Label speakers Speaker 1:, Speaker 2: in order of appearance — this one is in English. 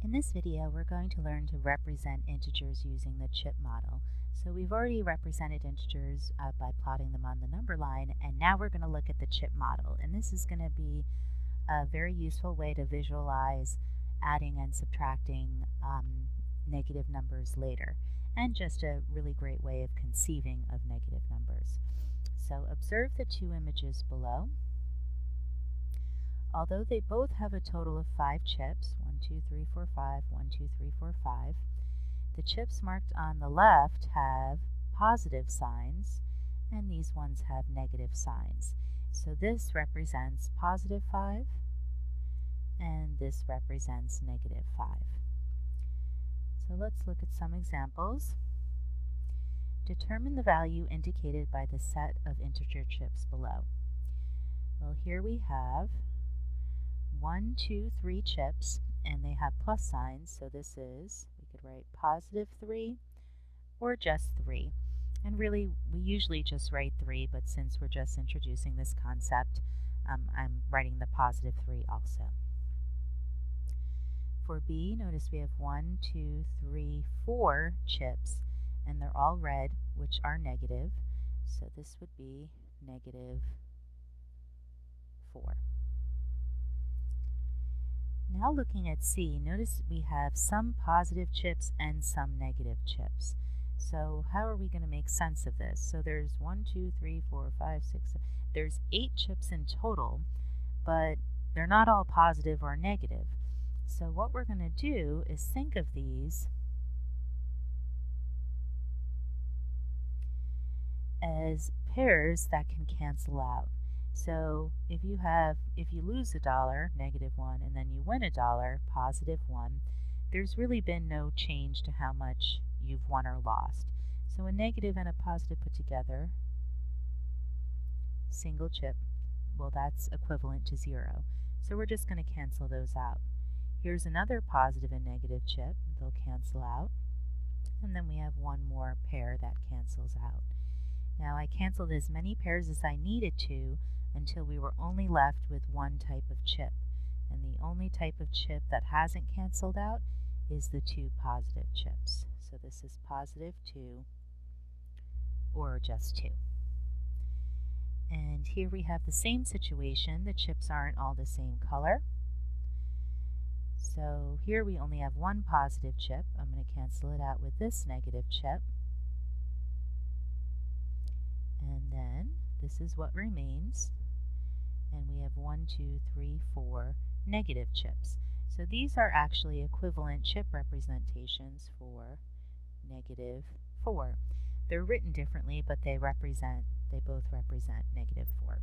Speaker 1: In this video, we're going to learn to represent integers using the chip model. So we've already represented integers by plotting them on the number line, and now we're going to look at the chip model. And this is going to be a very useful way to visualize adding and subtracting negative numbers later, and just a really great way of conceiving of negative numbers. So observe the two images below. Although they both have a total of 5 chips, 1, 2, 3, 4, 5, 1, 2, 3, 4, 5, the chips marked on the left have positive signs, and these ones have negative signs. So this represents positive 5, and this represents negative 5. So let's look at some examples. Determine the value indicated by the set of integer chips below. Well, here we have 1, 2, 3 chips, and they have plus signs, so this is, we could write positive 3 or just 3. And really, we usually just write 3, but since we're just introducing this concept, I'm writing the positive 3 also. For B, notice we have 1, 2, 3, 4 chips, and they're all red, which are negative, so this would be negative 4. Now looking at C, notice we have some positive chips and some negative chips. So how are we going to make sense of this? So there's 1, 2, 3, 4, 5, 6, 7. There's 8 chips in total, but they're not all positive or negative. So what we're going to do is think of these as pairs that can cancel out. So if you lose $1, negative 1, and then you win $1, positive 1, there's really been no change to how much you've won or lost. So a negative and a positive put together, single chip, well, that's equivalent to 0. So we're just going to cancel those out. Here's another positive and negative chip. They'll cancel out. And then we have one more pair that cancels out. Now I canceled as many pairs as I needed to until we were only left with one type of chip. And the only type of chip that hasn't canceled out is the 2 positive chips. So this is positive 2 or just 2. And here we have the same situation. The chips aren't all the same color. So here we only have one positive chip. I'm going to cancel it out with this negative chip. And then this is what remains. And we have 1, 2, 3, 4 negative chips. So these are actually equivalent chip representations for negative 4. They're written differently, but they both represent negative 4.